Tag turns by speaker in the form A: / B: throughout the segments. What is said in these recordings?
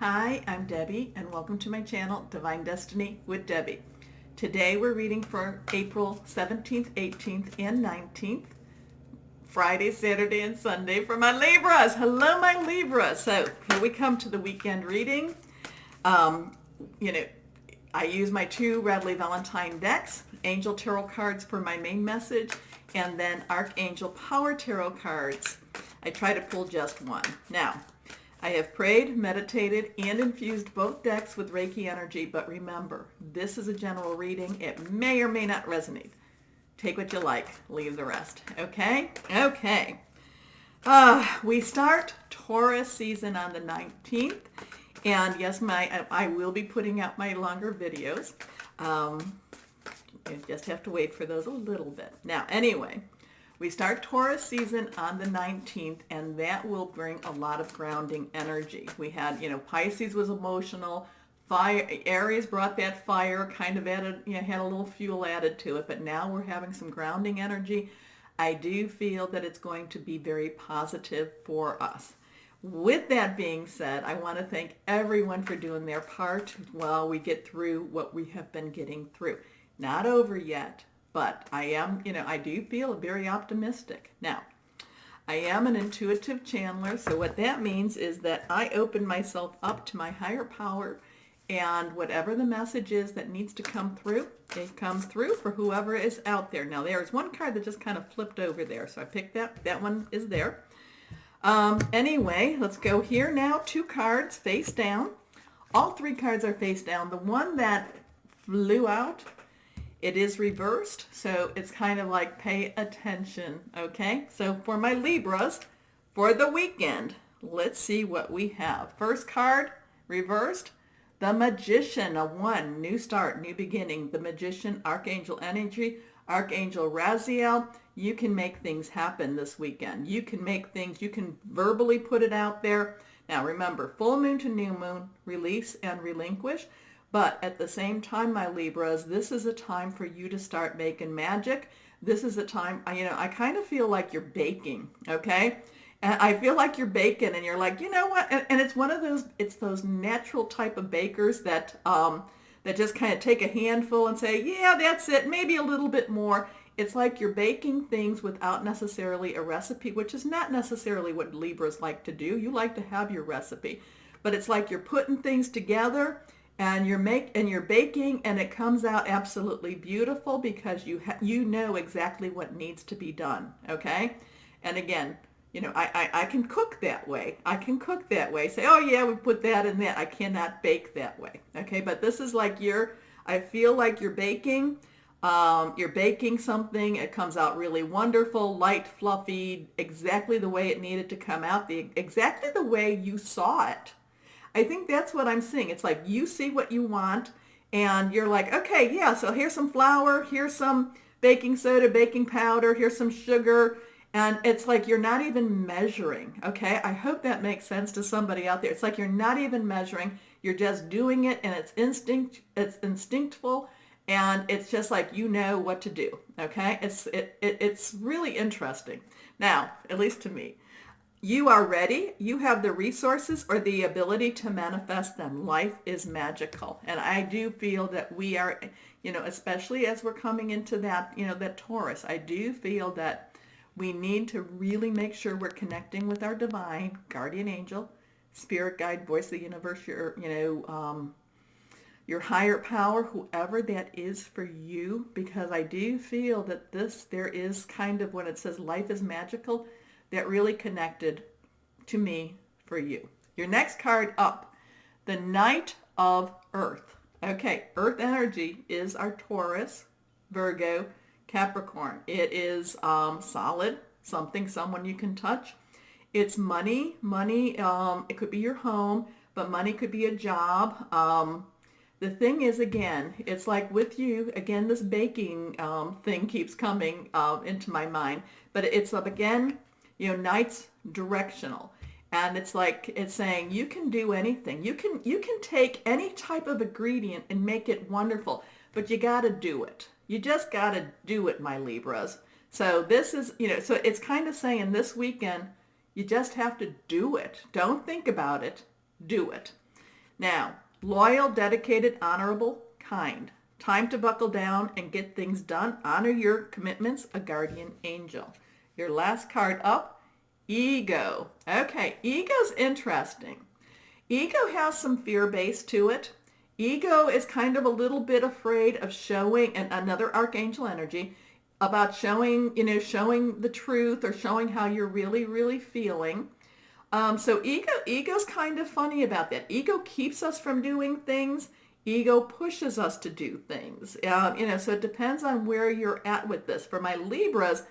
A: Hi, I'm Debbie, and welcome to my channel, Divine Destiny with Debbie. Today we're reading for April 17th, 18th, and 19th, Friday, Saturday, and Sunday for my Libras. Hello, my Libras. So here we come to the weekend reading. Um, you know, I use my two Radley Valentine decks, Angel Tarot cards for my main message, and then Archangel Power Tarot cards. I try to pull just one. Now, I have prayed, meditated, and infused both decks with Reiki energy, but remember, this is a general reading. It may or may not resonate. Take what you like, leave the rest. Okay? Okay. We start Taurus season on the 19th, and yes, I will be putting out my longer videos. You just have to wait for those a little bit. Now, anyway, we start Taurus season on the 19th, and that will bring a lot of grounding energy. We had, Pisces was emotional. Fire, Aries brought that fire, kind of added, had a little fuel added to it, but now we're having some grounding energy. I do feel that it's going to be very positive for us. With that being said, I want to thank everyone for doing their part while we get through what we have been getting through. Not over yet. But I am, I do feel very optimistic. Now, I am an intuitive channeler, so what that means is that I open myself up to my higher power, and whatever the message is that needs to come through, it comes through for whoever is out there. Now, there's one card that just kind of flipped over there, so I picked that. That one is there. Anyway, let's go here now. 2 cards face down. All 3 cards are face down. The one that flew out, it is reversed, so it's kind of like pay attention, okay? So for my Libras, for the weekend, let's see what we have. First card, reversed, the Magician, a 1, new start, new beginning. The Magician, Archangel energy, Archangel Raziel. You can make things happen this weekend. You can make things, you can verbally put it out there. Now remember, full moon to new moon, release and relinquish. But at the same time, my Libras, this is a time for you to start making magic. This is a time, I kind of feel like you're baking, okay? And I feel like you're baking and you're like, you know what? And it's one of those, it's those natural type of bakers that just kind of take a handful and say, yeah, that's it, maybe a little bit more. It's like you're baking things without necessarily a recipe, which is not necessarily what Libras like to do. You like to have your recipe. But it's like you're putting things together, and you're baking, and it comes out absolutely beautiful because you know exactly what needs to be done, okay? And again, I can cook that way. I can cook that way. Say, oh yeah, we put that in that. I cannot bake that way, okay? But this is like I feel like you're baking. You're baking something. It comes out really wonderful, light, fluffy, exactly the way it needed to come out, exactly the way you saw it. I think that's what I'm seeing. It's like you see what you want, and you're like, okay, yeah, so here's some flour, here's some baking soda, baking powder, here's some sugar, and it's like you're not even measuring, okay? I hope that makes sense to somebody out there. It's like you're not even measuring, you're just doing it, and it's instinctful, and it's just like you know what to do, okay? It's really interesting. Now, at least to me. You are ready. You have the resources or the ability to manifest them. Life is magical. And I do feel that we are, especially as we're coming into that, that Taurus, I do feel that we need to really make sure we're connecting with our divine guardian angel, spirit guide, voice of the universe, your higher power, whoever that is for you, because I do feel that there is kind of, when it says life is magical, that really connected to me for you. Your next card up, the Knight of Earth. Okay, Earth energy is our Taurus, Virgo, Capricorn. It is solid, someone you can touch. It's money. It could be your home, but money could be a job. The thing is, again, it's like with you, again, this baking thing keeps coming into my mind, but it's up again, Knight's directional. And it's like, it's saying you can do anything. You can take any type of ingredient and make it wonderful, but you got to do it. You just got to do it, my Libras. So this is, so it's kind of saying this weekend, you just have to do it. Don't think about it. Do it. Now, loyal, dedicated, honorable, kind. Time to buckle down and get things done. Honor your commitments, a guardian angel. Your last card up, ego. Okay, ego's interesting. Ego has some fear base to it. Ego is kind of a little bit afraid of showing, and another archangel energy, about showing, showing the truth or showing how you're really, really feeling. So ego's kind of funny about that. Ego keeps us from doing things. Ego pushes us to do things. So it depends on where you're at with this. For my Libras,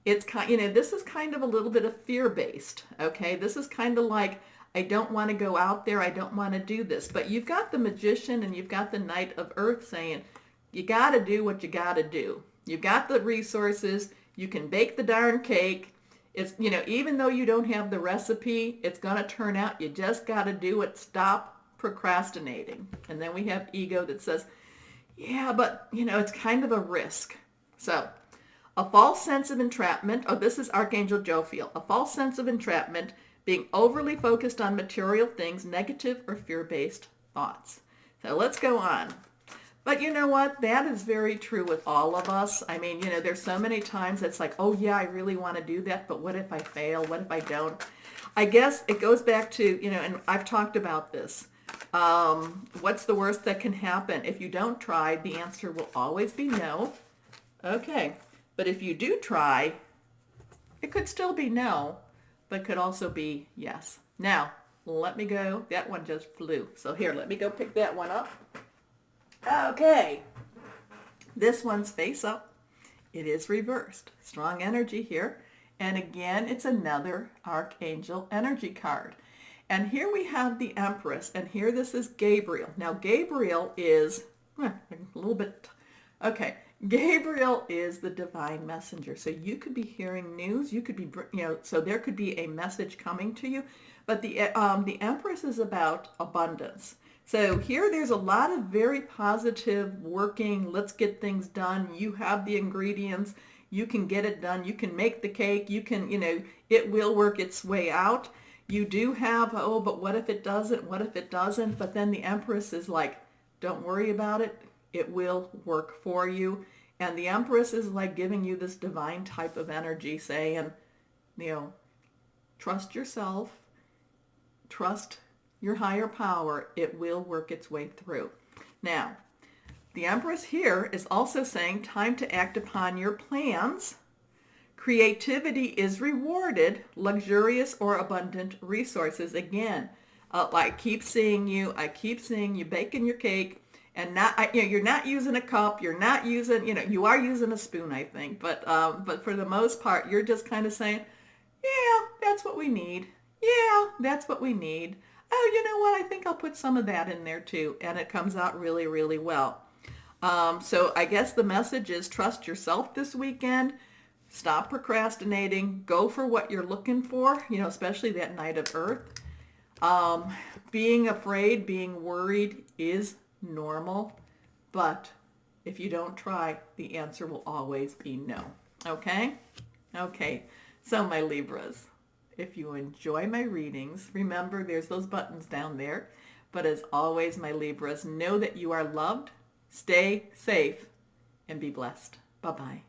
A: it's this is kind of a little bit of fear-based. Okay, this is kind of like, I don't want to go out there. I don't want to do this. But you've got the Magician and you've got the Knight of Earth saying, you got to do what you got to do. You've got the resources. You can bake the darn cake. It's, even though you don't have the recipe, it's going to turn out. You just got to do it. Stop procrastinating. And then we have ego that says, yeah, but, it's kind of a risk. So a false sense of entrapment. Oh, this is Archangel Jophiel. A false sense of entrapment, being overly focused on material things, negative or fear-based thoughts. So let's go on. But you know what? That is very true with all of us. I mean, there's so many times it's like, oh yeah, I really want to do that, but what if I fail? What if I don't? I guess it goes back to, and I've talked about this. What's the worst that can happen? If you don't try, the answer will always be no. Okay. But if you do try, it could still be no, but could also be yes. Now, let me go. That one just flew. So here, let me go pick that one up. Okay. This one's face up. It is reversed. Strong energy here. And again, it's another Archangel energy card. And here we have the Empress. And here this is Gabriel. Now, Gabriel is a little bit... Okay. Gabriel is the divine messenger. So you could be hearing news. You could be, so there could be a message coming to you. But the Empress is about abundance. So here there's a lot of very positive working, let's get things done. You have the ingredients. You can get it done. You can make the cake. You can, it will work its way out. You do have, oh, but what if it doesn't? What if it doesn't? But then the Empress is like, don't worry about it. It will work for you. And the Empress is like giving you this divine type of energy saying, trust yourself, trust your higher power. It will work its way through. Now, the Empress here is also saying time to act upon your plans. Creativity is rewarded, luxurious or abundant resources. Again, I keep seeing you baking your cake. And you're not using a cup. You're not using, you are using a spoon, I think. But for the most part, you're just kind of saying, yeah, that's what we need. Yeah, that's what we need. Oh, you know what? I think I'll put some of that in there too. And it comes out really, really well. So I guess the message is trust yourself this weekend. Stop procrastinating. Go for what you're looking for, especially that Knight of Earth. Being afraid, being worried is normal, but if you don't try, the answer will always be no. Okay? Okay. So my Libras, if you enjoy my readings, remember there's those buttons down there. But as always, my Libras, know that you are loved, stay safe, and be blessed. Bye-bye.